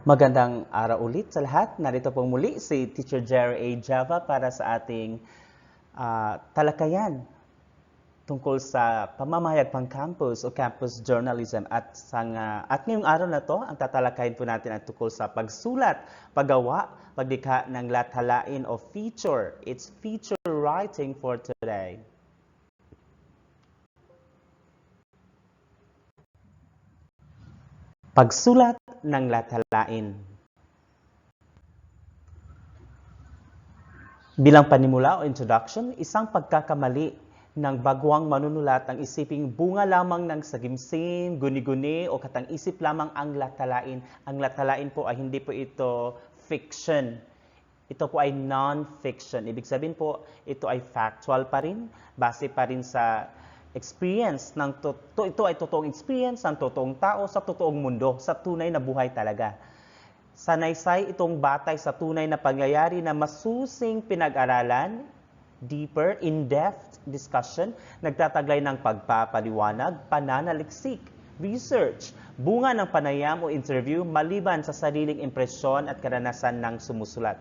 Magandang araw ulit sa lahat. Narito pong muli si Teacher Jerry A. Java para sa ating talakayan tungkol sa pamamahayag pang-campus o campus journalism. At ngayong araw na to, ang tatalakayin po natin ay tungkol sa pagsulat, paggawa, paglikha ng latalain o feature. It's feature writing for today. Pagsulat ng latalain. Bilang panimula o introduction, isang pagkakamali ng baguang manunulat ang isiping bunga lamang ng sagimsim, guni-guni o katang-isip lamang ang latalain. Ang latalain po ay hindi po ito fiction. Ito po ay non-fiction. Ibig sabihin po, ito ay factual pa rin, base pa rin sa experience ng ito ay totoong experience ng totoong tao sa totoong mundo, sa tunay na buhay talaga. Sanaysay itong batay sa tunay na pangyayari na masusing pinag-aralan, deeper, in-depth discussion, nagtataglay ng pagpapaliwanag, pananaliksik, research, bunga ng panayam o interview maliban sa sariling impresyon at karanasan ng sumusulat.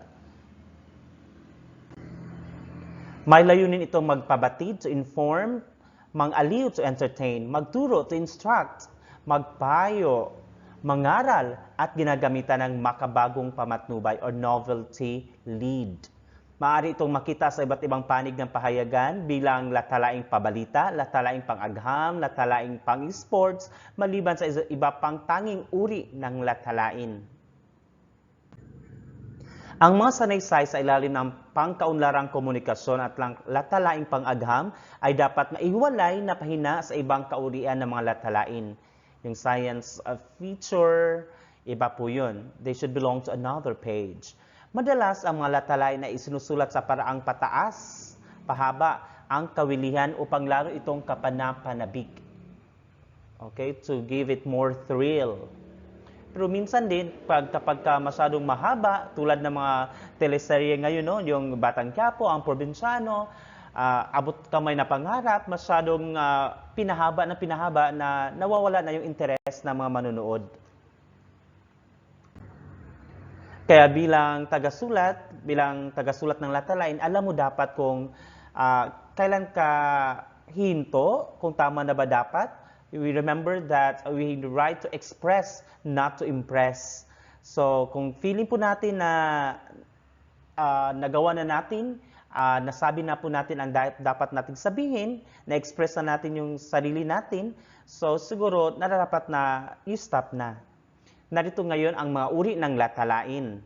May layunin itong magpabatid to inform, mang-aliw to entertain, magturo to instruct, magpayo, mangaral, at ginagamitan ng makabagong pamatnubay or novelty lead. Maaari itong makita sa iba't ibang panig ng pahayagan bilang latalaing pabalita, latalaing pang-agham, latalaing pang-sports, maliban sa iba pang tanging uri ng latalain. Ang mga sanaysay sa ilalim ng pangkaunlarang komunikasyon at latalaing pang-agham ay dapat maiwalay na pahina sa ibang kaurian ng mga latalain. Yung science of feature, iba po yun. They should belong to another page. Madalas, ang mga latalain ay isinusulat sa paraang pataas, pahaba, ang kawilihan upang lalo itong kapanapanabik. Okay? To give it more thrill. Pero minsan din, kapag masyadong mahaba, tulad ng mga teleserye ngayon, no? Yung Batang Quiapo, ang Probinsyano, abot kamay na pangarap, masyadong pinahaba na nawawala na yung interes ng mga manonood. Kaya bilang tagasulat ng latalain, alam mo dapat kung kailan ka hinto, kung tama na ba dapat. We remember that we write to express, not to impress. So, kung feeling po natin na nagawa na natin, nasabi na po natin ang dapat nating sabihin, na-express na natin yung sarili natin, so siguro nararapat na i-stop na. Narito ngayon ang mga uri ng latalain.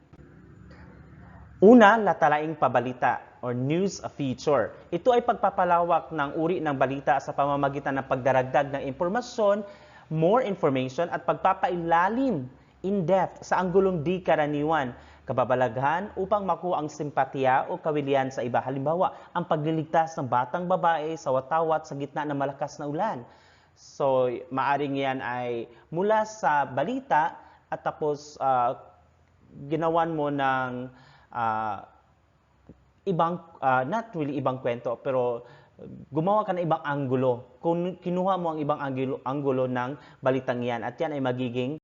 Una, latalaing pabalita or news feature. Ito ay pagpapalawak ng uri ng balita sa pamamagitan ng pagdaragdag ng impormasyon, more information, at pagpapailalim, in-depth, sa anggulong di karaniwan, kababalaghan upang makuha ang simpatiya o kawilian sa iba. Halimbawa, ang pagliligtas ng batang babae sa watawat sa gitna ng malakas na ulan. So, maaring yan ay mula sa balita at tapos ginawan mo ng ibang, not really ibang kwento, pero gumawa ka ng ibang anggulo. Kung kinuha mo ang ibang anggulo ng balitang yan, at yan ay magiging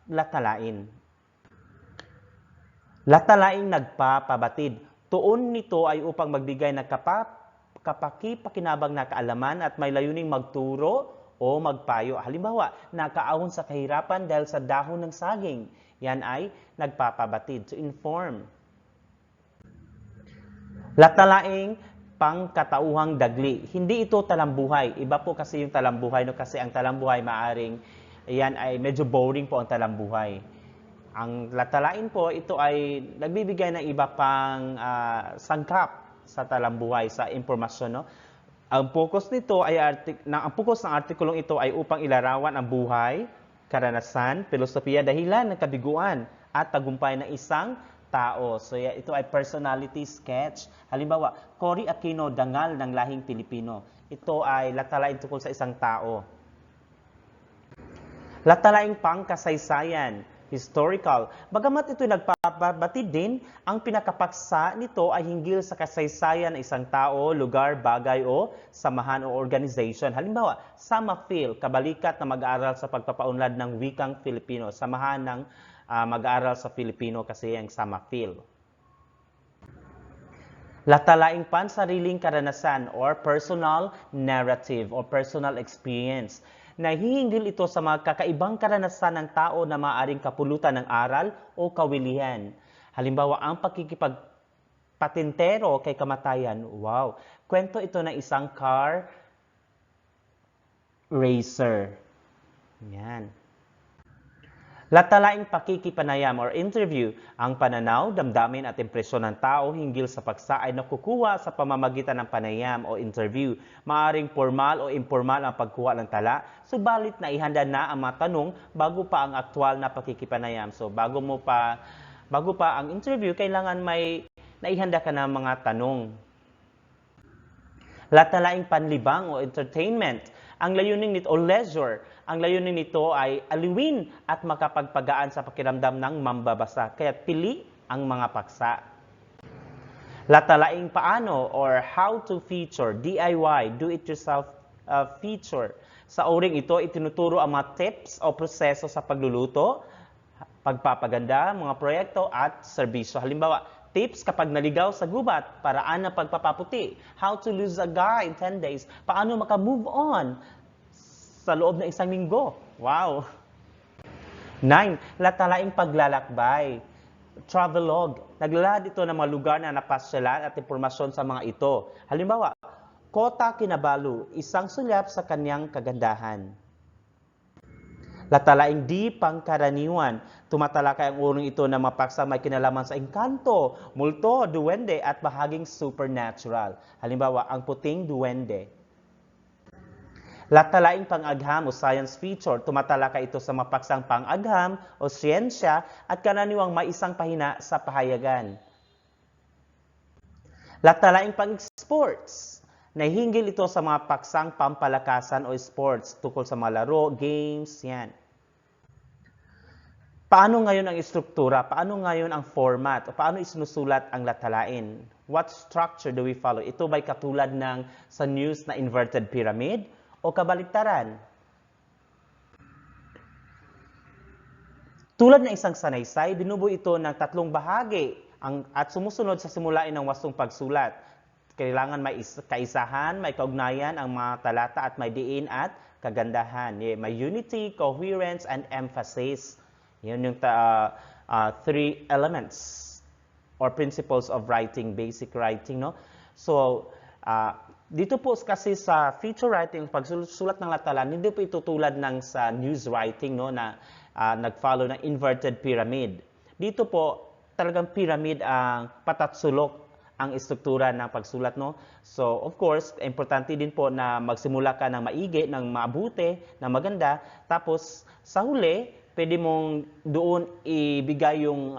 latalain. Latalaing nagpapabatid. Tuon nito ay upang magbigay ng kapaki-pakinabang na kaalaman at may layuning magturo o magpayo. Halimbawa, nakaahon sa kahirapan dahil sa dahon ng saging. Yan ay nagpapabatid, to inform. Latalaing pangkatauhang dagli. Hindi ito talambuhay. Iba po kasi yung talambuhay, no? Kasi ang talambuhay maaring, yan ay medyo boring po ang talambuhay. Ang latalain po, ito ay nagbibigay ng iba pang sangkap sa talambuhay, sa impormasyon, no? Ang focus nito ay ang focus ng artikulong ito ay upang ilarawan ang buhay, karanasan, filosofiya, dahilan ng kabiguan at tagumpay ng isang tao. So ito ay personality sketch. Halimbawa, Cory Aquino, dangal ng lahing Pilipino. Ito ay latalain tungkol sa isang tao. Latalaing pangkasaysayan, historical. Bagamat ito nagpapabatid din, ang pinakapaksa nito ay hinggil sa kasaysayan ng isang tao, lugar, bagay o samahan o organization. Halimbawa, Samafil, kabalikat na mag-aaral sa pagpapaunlad ng wikang Filipino. Samahan ng mag-aaral sa Filipino kasi ang Samafil. Latalaing pansariling karanasan or personal narrative or personal experience. Nahihinggil ito sa mga kakaibang karanasan ng tao na maaaring kapulutan ng aral o kawilihan. Halimbawa, ang pakikipagpatintero kay kamatayan. Wow! Kwento ito ng isang car racer. Yan. Latalaing pakikipanayam or interview, ang pananaw, damdamin at impresyon ng tao hinggil sa paksa ay nakukuha sa pamamagitan ng panayam o interview. Maaring formal o informal ang pagkuha ng tala, subalit naihanda na ang mga tanong bago pa ang aktwal na pakikipanayam. So bago pa ang interview, kailangan may naihanda ka na mga tanong. Latalaing panlibang o entertainment, ang layunin nito o leisure, ang layunin nito ay aliwin at makapagpagaan sa pakiramdam ng mambabasa. Kaya pili ang mga paksa. Latalaing paano or how to feature, DIY, do-it-yourself feature. Sa uring ito, itinuturo ang mga tips o proseso sa pagluluto, pagpapaganda, mga proyekto at serbisyo. Halimbawa, tips kapag naligaw sa gubat, paraan ng pagpapaputi, how to lose a guy in 10 days, paano maka-move on sa loob ng isang linggo. Wow! 9. Latalaing paglalakbay. Travelog. Naglalahad ito ng mga lugar na napasyalan at impormasyon sa mga ito. Halimbawa, Kota Kinabalu, isang sulyap sa kanyang kagandahan. Latalaing di pangkaraniwan. Tumatalakay ang uring ito na mapaksa may kinalaman sa engkanto, multo, duwende at bahaging supernatural. Halimbawa, ang puting duwende. Latalaing pang-agham o science feature, tumatalakay ito sa mapaksang pang-agham o siyensya at karaniwang may isang pahina sa pahayagan. Latalaing pang-sports, nahihinggil ito sa mga paksang pampalakasan o sports tungkol sa mga laro, games, yan. Paano ngayon ang istruktura? Paano ngayon ang format? O paano isinusulat ang latalain? What structure do we follow? Ito ba'y katulad ng sa news na inverted pyramid? O kabaliktaran? Tulad ng isang sanaysay, binubuo ito ng 3 bahagi at sumusunod sa simulain ng wastong pagsulat. Kailangan may kaisahan, may kaugnayan ang mga talata at may diin at kagandahan. May unity, coherence, and emphasis. Yun yung 3 elements or principles of writing, basic writing, no? So, dito po kasi sa feature writing, pagsulat ng latalan, hindi po ito tulad ng sa news writing, no, na nag-follow ng inverted pyramid. Dito po, talagang pyramid ang patatsulok ang istruktura ng pagsulat, no? So, of course, importante din po na magsimula ka ng maigi, ng mabuti, ng maganda. Tapos, sa huli, pwede mong doon ibigay yung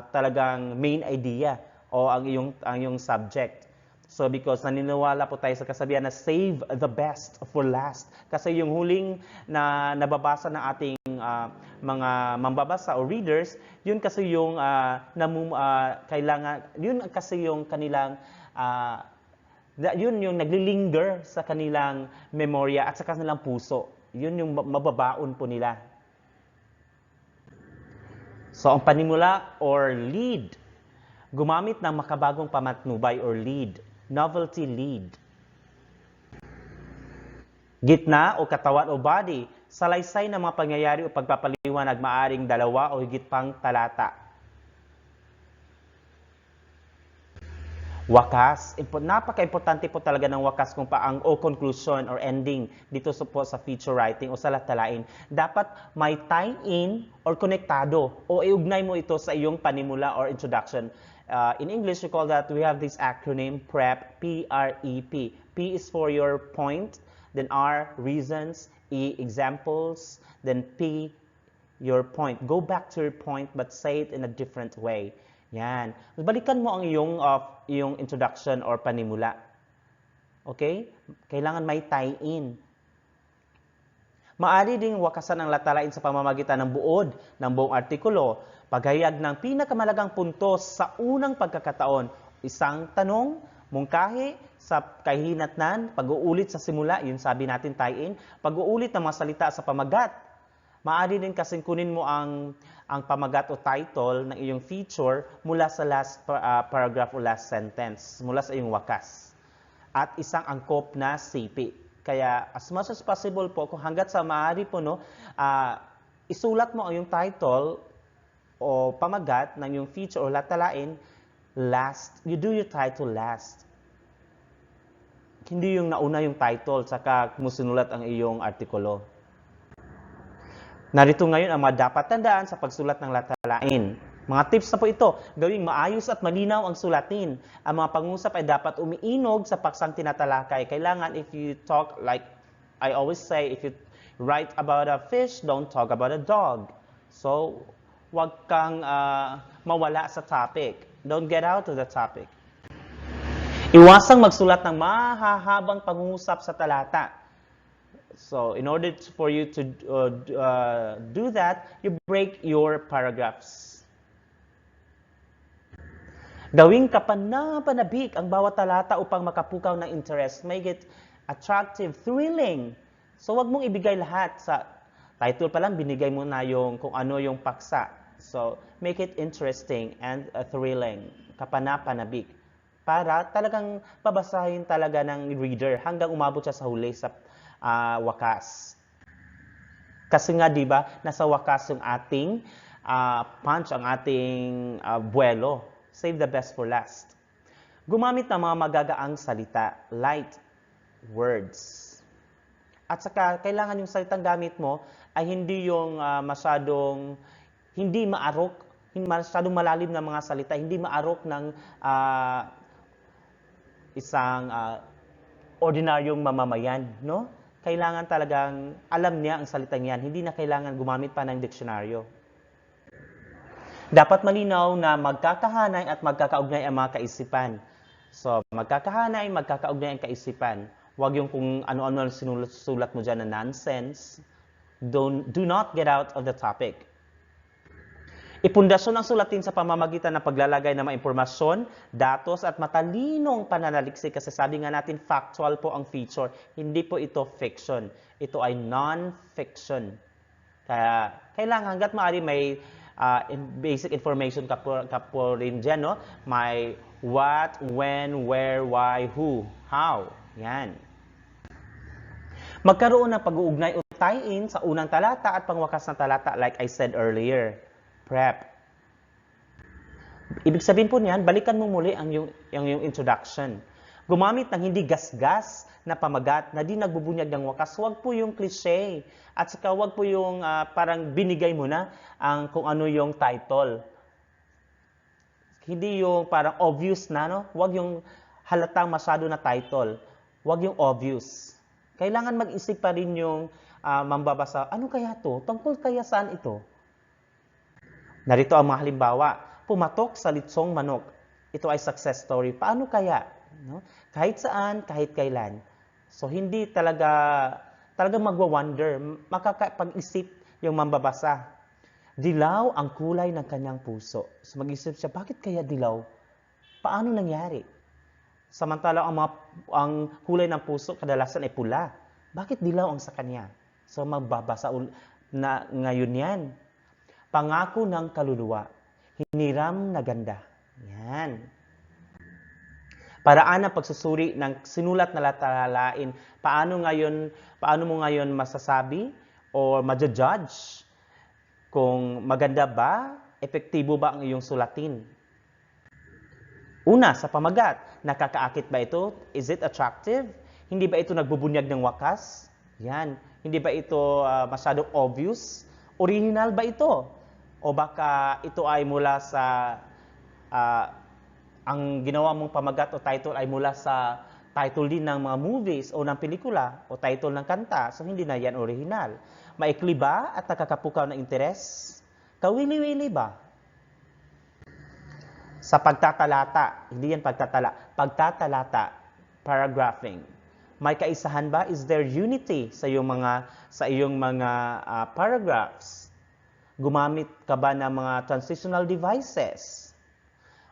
talagang main idea o ang iyong subject. So because naniniwala po tayo sa kasabihan na save the best for last. Kasi yung huling na nababasa ng ating mga mambabasa o readers, yun kasi yung kailangan, yun kasi yung kanilang yun yung naglilinger sa kanilang memorya at sa kanilang puso. Yun yung mababaon po nila. So ang panimula or lead, gumamit ng makabagong pamatnubay or lead. Novelty lead. Gitna o katawan o body, salaysay ng mga pangyayari o pagpapaliwanag maaring 2 o higit pang talata. Wakas, napaka-importante po talaga ng wakas kung paang o conclusion or ending dito po sa feature writing o sa latalain. Dapat may tie-in or konektado o iugnay mo ito sa iyong panimula or introduction. In English, we call that, we have this acronym PREP, P-R-E-P. P is for your point, then R, reasons, E, examples, then P, your point. Go back to your point but say it in a different way. Yan. Balikan mo ang iyong introduction or panimula. Okay? Kailangan may tie-in. Maaari ding wakasan ang latalain sa pamamagitan ng buod ng buong artikulo, paghayag ng pinakamalagang puntos sa unang pagkakataon, isang tanong, mungkahi sa kahinatnan, pag-uulit sa simula, yun sabi natin tie-in, pag-uulit ng mga salita sa pamagat. Maaari din kasing kunin mo ang pamagat o title ng iyong feature mula sa last paragraph o last sentence, mula sa iyong wakas. At isang angkop na sipi. Kaya as much as possible po, kung hanggat sa maaari po, isulat mo ang iyong title o pamagat ng iyong feature o latalain last. You do your title last. Hindi yung nauna yung title, saka mo sinulat ang iyong artikulo. Narito ngayon ang mga dapat tandaan sa pagsulat ng latalain. Mga tips na po ito, gawing maayos at malinaw ang sulatin. Ang mga pangusap ay dapat umiinog sa paksang tinatalakay. Kailangan if you talk, like I always say, if you write about a fish, don't talk about a dog. So, wag kang mawala sa topic. Don't get out of the topic. Iwasang magsulat ng mahahabang pangungusap sa talata. So, in order for you to do that, you break your paragraphs. Gawing kapanapanabik ang bawat talata upang makapukaw ng interest. Make it attractive, thrilling. So, wag mong ibigay lahat sa title pa lang, binigay mo na yung kung ano yung paksa. So, make it interesting and thrilling. Kapanapanabik. Para talagang babasahin talaga ng reader hanggang umabot siya sa huli sa wakas. Kasi nga, di ba, nasa wakas yung ating punch, ang ating buwelo. Save the best for last. Gumamit ng mga magagaang salita, light words. At saka, kailangan yung salitang gamit mo ay hindi yung masyadong, hindi maarok, masyadong malalim na mga salita, hindi maarok ng isang ordinaryong mamamayan, no? Kailangan talagang alam niya ang salitang yan. Hindi na kailangan gumamit pa ng diksyonaryo. Dapat malinaw na magkakahanay at magkakaugnay ang mga kaisipan. So, magkakahanay, magkakaugnay ang kaisipan. Huwag yung kung ano-ano ang sinulat mo dyan na nonsense. Do not get out of the topic. Ipundasyon ang sulatin sa pamamagitan ng paglalagay ng mga impormasyon, datos at matalinong pananaliksik kasi sabi nga natin factual po ang feature, hindi po ito fiction. Ito ay non-fiction. Kaya kailangan hanggat maaari may basic information ka po rin dyan, no? May what, when, where, why, who, how. Yan. Magkaroon ng pag-uugnay o tie-in sa unang talata at pangwakas ng talata like I said earlier. Prep. Ibig sabihin po niyan, balikan mo muli ang yung introduction. Gumamit ng hindi gasgas na pamagat na di nagbubunyag ng wakas. Huwag po yung cliche. At saka huwag po yung parang binigay mo na ang kung ano yung title. Hindi yung parang obvious na, no? Huwag yung halatang masyado na title. Huwag yung obvious. Kailangan mag-isip pa rin yung mambabasa, ano kaya to? Tungkol kaya saan ito? Narito ang mga halimbawa. Pumatok sa litsong manok. Ito ay success story. Paano kaya? No? Kahit saan, kahit kailan. So, hindi talaga magwa-wonder. Makakapag-isip yung mambabasa. Dilaw ang kulay ng kanyang puso. So, mag-isip siya, bakit kaya dilaw? Paano nangyari? Samantalang ang kulay ng puso kadalasan ay pula. Bakit dilaw ang sa kanya? So, magbabasa na ngayon yan. Pangako ng kaluluwa. Hiniram na ganda. Yan. Paraan ng pagsusuri ng sinulat na latalain. Paano mo ngayon masasabi o ma-judge kung maganda ba, epektibo ba ang iyong sulatin? Una, sa pamagat. Nakakaakit ba ito? Is it attractive? Hindi ba ito nagbubunyag ng wakas? Yan. Hindi ba ito masyadong obvious? Original ba ito? O baka ito ay mula sa, ang ginawa mong pamagat o title ay mula sa title din ng mga movies o ng pelikula o title ng kanta. So, hindi na yan original. Maikli ba at nakakapukaw ng interes? Kawili-wili ba? Sa pagtatalata, hindi yan pagtatalata, paragraphing. May kaisahan ba? Is there unity sa iyong mga paragraphs? Gumamit ka ba ng mga transitional devices?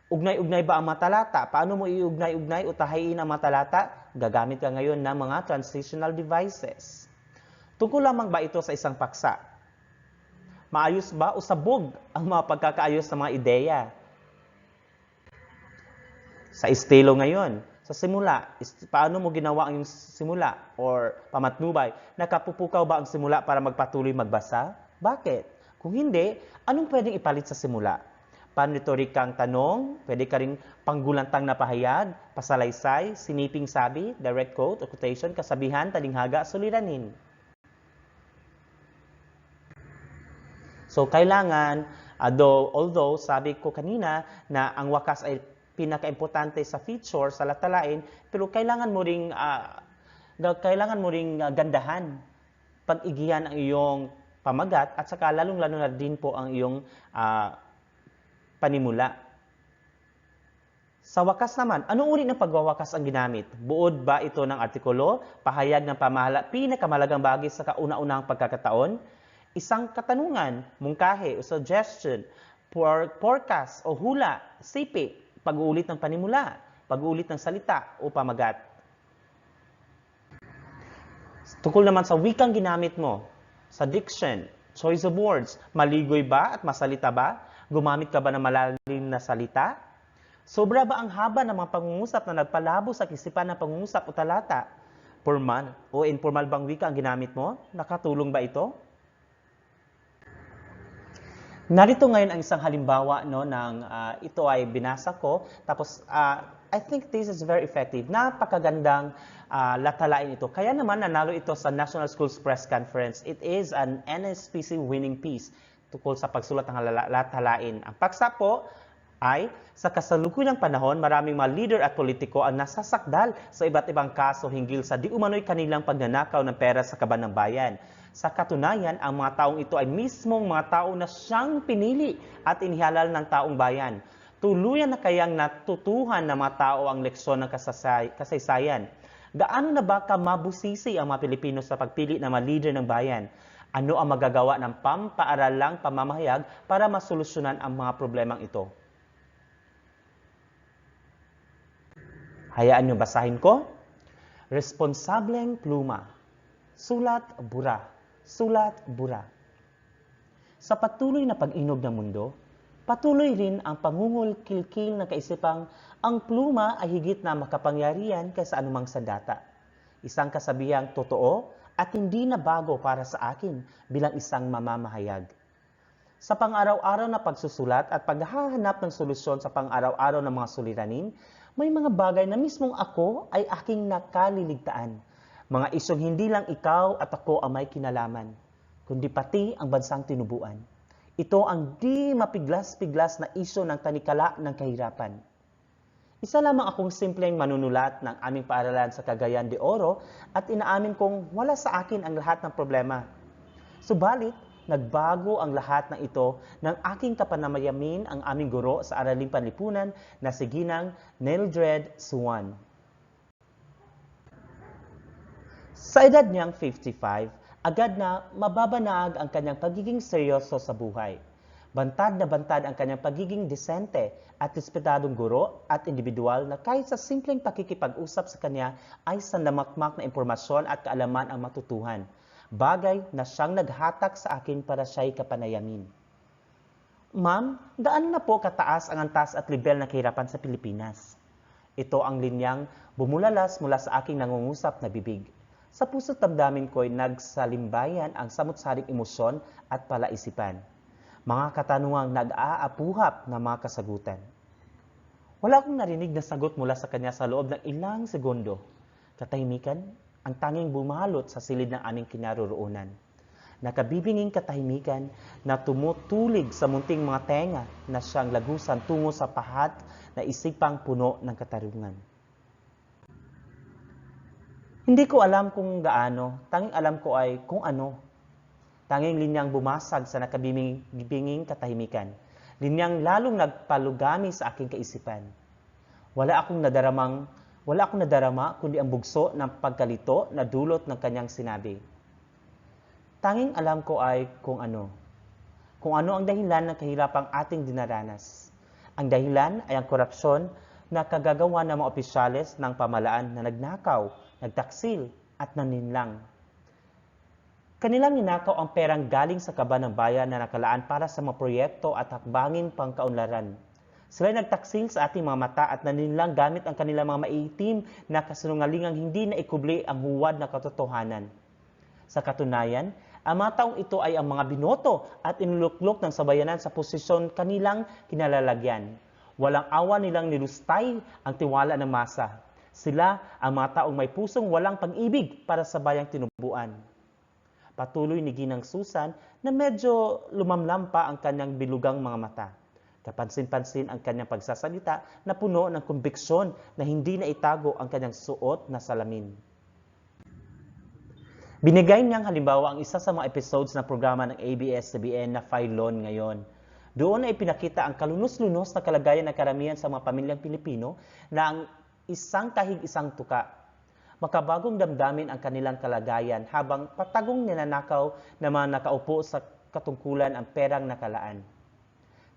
Ugnay-ugnay ba ang matalata? Paano mo iugnay-ugnay o tahayin ang matalata? Gagamit ka ngayon ng mga transitional devices. Tungkol lamang ba ito sa isang paksa? Maayos ba o sabog ang mga pagkakaayos ng mga ideya? Sa estilo ngayon, sa simula, paano mo ginawa ang simula or pamatnubay? Nakapupukaw ba ang simula para magpatuloy magbasa? Bakit? Kung hindi, anong pwedeng ipalit sa simula? Panritorikang tanong, pwede ka rin panggulantang na pahayag, pasalaysay, siniping sabi, direct quote o quotation, kasabihan, talinghaga, suliranin. So, kailangan, although sabi ko kanina na ang wakas ay pinaka-importante sa feature, sa latalain, pero kailangan mo ring gandahan, pag-igihan ang iyong pamagat, at saka lalong-lalo na din po ang iyong panimula. Sa wakas naman, anong uri ng pagwawakas ang ginamit? Buod ba ito ng artikulo, pahayag ng pinakamalagang bagay sa kauna-unahang pagkakataon? Isang katanungan, mungkahe o suggestion, forecast o hula, sipi, pag-uulit ng panimula, pag-uulit ng salita o pamagat. Tungkol naman sa wikang ginamit mo, sa diction, choice of words, maligoy ba at masalita ba? Gumamit ka ba ng malalim na salita? Sobra ba ang haba ng mga pangungusap na nagpalabo sa isipan ng pangungusap o talata? Formal o informal bang wika ang ginamit mo? Nakatulong ba ito? Narito ngayon ang isang halimbawa ito ay binasa ko. Tapos I think this is very effective. Napakagandang latalain ito. Kaya naman nanalo ito sa National Schools Press Conference. It is an NSPC winning piece tungkol sa pagsulat ng latalain. Ang paksa po ay sa kasalukuyang panahon, maraming mga leader at politiko ang nasasakdal sa iba't ibang kaso hinggil sa di umano'y kanilang pagnanakaw ng pera sa kaban ng bayan. Sa katunayan, ang mga taong ito ay mismong mga tao na siyang pinili at inihalal ng taong bayan. Tuluyan na kayang natutuhan ng mga tao ang leksyon ng kasaysayan. Gaano na ba mabusisi ang mga Pilipino sa pagpili ng mga leader ng bayan? Ano ang magagawa ng pampaaralang pamamahayag para masolusyonan ang mga problemang ito? Hayaan nyo basahin ko. Responsableng pluma. Sulat bura. Sulat bura. Sa patuloy na pag-inog ng mundo, patuloy rin ang pangungulkilkil ng kaisipang ang pluma ay higit na makapangyarihan kaysa anumang sandata. Isang kasabihang totoo at hindi na bago para sa akin bilang isang mamamahayag. Sa pang-araw-araw na pagsusulat at paghahanap ng solusyon sa pang-araw-araw ng mga suliranin, may mga bagay na mismong ako ay aking nakaliligtaan. Mga isyong hindi lang ikaw at ako ang may kinalaman, kundi pati ang bansang tinubuan. Ito ang di mapiglas-piglas na isyo ng tanikala ng kahirapan. Isa lamang akong simpleng manunulat ng aming paaralan sa Cagayan de Oro at inaamin kong wala sa akin ang lahat ng problema. Subalit, nagbago ang lahat ng ito ng aking kapanamayamin ang aming guro sa Araling Panlipunan na si Ginang Neldred Suwan. Sa edad niyang 55, agad na mababanag ang kanyang pagiging seryoso sa buhay. Bantad na bantad ang kanyang pagiging desente at respetadong guro at individual na kahit sa simpleng pakikipag-usap sa kanya ay sandamakmak na impormasyon at kaalaman ang matutuhan. Bagay na siyang naghatak sa akin para siya'y kapanayamin. Ma'am, gaano na po kataas ang antas at level ng kahirapan sa Pilipinas? Ito ang linyang bumulalas mula sa aking nangungusap na bibig. Sa puso't damdamin ko'y nagsalimbayan ang samut-saring emosyon at palaisipan. Mga katanungang nag-aapuhap na mga kasagutan. Wala akong narinig na sagot mula sa kanya sa loob ng ilang segundo. Katahimikan, ang tanging bumalot sa silid ng aming kinaroroonan. Nakabibinging katahimikan na tumutulig sa munting mga tenga na siyang lagusan tungo sa pahat na isipang puno ng katarungan. Hindi ko alam kung gaano, tanging alam ko ay kung ano. Tanging linyang bumasag sa nakabibinging katahimikan. Linyang lalong nagpalugami sa aking kaisipan. Wala akong nadaramang Wala akong nadarama kundi ang bugso ng pagkalito na dulot ng kanyang sinabi. Tanging alam ko ay kung ano ang dahilan ng kahirapang ating dinaranas. Ang dahilan ay ang korupsyon na kagagawa ng mga opisyales ng pamahalaan na nagnakaw, nagtaksil at naninlang. Kanilang ninakaw ang perang galing sa kaban ng bayan na nakalaan para sa mga proyekto at hakbanging pangkaunlaran. Sila nagtaksil sa ating mga mata at naninlang gamit ang kanilang mga maiitim na kasinungalingang hindi na ikubli ang huwad na katotohanan. Sa katunayan, ang mga taong ito ay ang mga binoto at inuluklok ng sabayanan sa posisyon kanilang kinalalagyan. Walang awa nilang nilustay ang tiwala ng masa. Sila ang mga taong may pusong walang pag-ibig para sa bayang tinubuan. Patuloy ni Ginang Susan na medyo lumamlam pa ang kanyang bilugang mga mata. Kapansin-pansin ang kanyang pagsasalita na puno ng kumbiksyon na hindi na itago ang kanyang suot na salamin. Binigay niyang halimbawa ang isa sa mga episodes ng programa ng ABS-CBN na Filon ngayon. Doon ay pinakita ang kalunos-lunos na kalagayan ng karamihan sa mga pamilyang Pilipino na ang isang kahig isang tuka. Makabagong damdamin ang kanilang kalagayan habang patagong ninanakaw na mga nakaupo sa katungkulan ang perang nakalaan.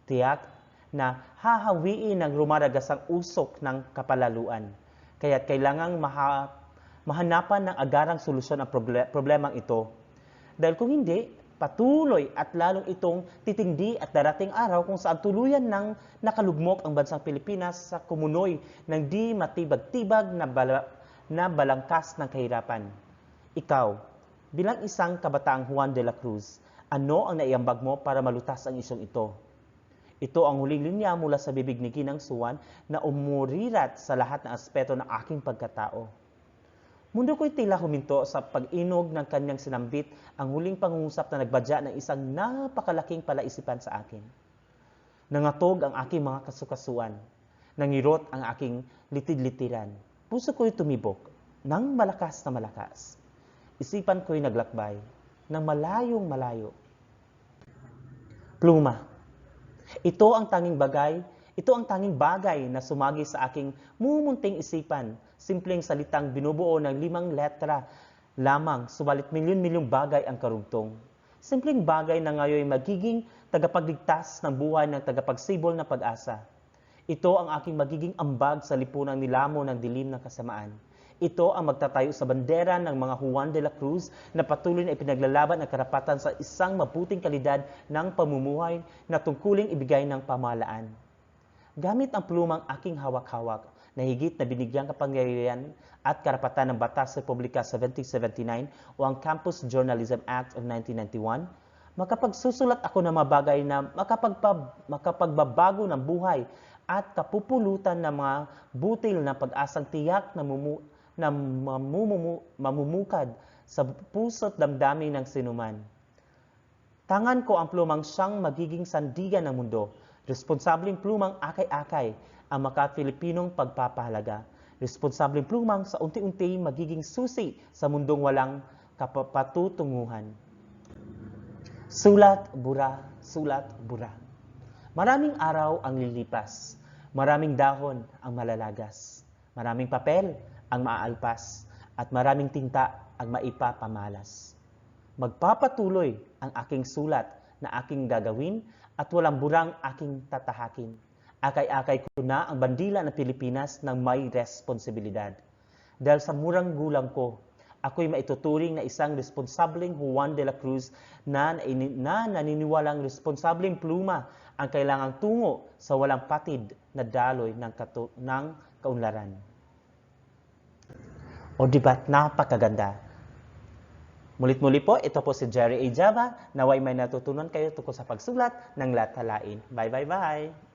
Tiyak na hahawiin ng rumaragasang usok ng kapalaluan. Kaya't kailangang mahanapan ng agarang solusyon ang problemang ito. Dahil kung hindi, patuloy at lalong itong titindi at darating araw kung saan tuluyan ng nakalugmok ang bansang Pilipinas sa kumunoy ng di matibag-tibag na balangkas ng kahirapan. Ikaw, bilang isang kabataang Juan de la Cruz, ano ang naiambag mo para malutas ang isyong ito? Ito ang huling linya mula sa bibig ni Ginang Susan na umurirat sa lahat ng aspeto ng aking pagkatao. Mundo ko'y tila huminto sa pag-inog ng kanyang sinambit ang huling pangungusap na nagbadya ng isang napakalaking palaisipan sa akin. Nangatog ang aking mga kasukasuan. Nangirot ang aking litid-litiran. Puso ko'y tumibok ng malakas na malakas. Isipan ko'y naglakbay ng malayong malayo. Pluma. Ito ang tanging bagay na sumagi sa aking mumunting isipan. Simpleng salitang binubuo ng 5 letra lamang, subalit milyon-milyong bagay ang karugtong. Simpleng bagay na ngayon magiging tagapagligtas ng buhay ng tagapagsibol na pag-asa. Ito ang aking magiging ambag sa lipunang nilamo ng dilim ng kasamaan. Ito ang magtatayo sa bandera ng mga Juan de la Cruz na patuloy na ipinaglalaban ang karapatan sa isang mabuting kalidad ng pamumuhay na tungkuling ibigay ng pamahalaan. Gamit ang plumang aking hawak-hawak na higit na binigyang kapangyarihan at karapatan ng Batas Republika 1779 o ang Campus Journalism Act of 1991, makapagsusulat ako ng mga bagay na makapagbabago ng buhay at kapupulutan ng mga butil na pag-asang tiyak na mamumukad sa puso't damdamin ng sinuman. Tangan ko ang plumang siyang magiging sandigan ng mundo. Responsableng plumang akay-akay ang maka-Filipinong pagpapahalaga. Responsableng plumang sa unti-unti magiging susi sa mundong walang kapapatutunguhan. Sulat, bura, sulat, bura. Maraming araw ang lilipas. Maraming dahon ang malalagas. Maraming papel ang maaalpas. At maraming tinta ang maipapamalas. Magpapatuloy ang aking sulat na aking gagawin at walang burang aking tatahakin. Akay-akay ko na ang bandila ng Pilipinas ng may responsibilidad. Dahil sa murang gulang ko, ako'y maituturing na isang responsableng Juan de la Cruz na naniniwalang responsableng pluma ang kailangang tungo sa walang patid na daloy ng kaunlaran. O diba't napakaganda. Mulit-muli po, ito po si Jerry A. Java. Naway may natutunan kayo tungkol sa pagsulat ng latalain. Bye.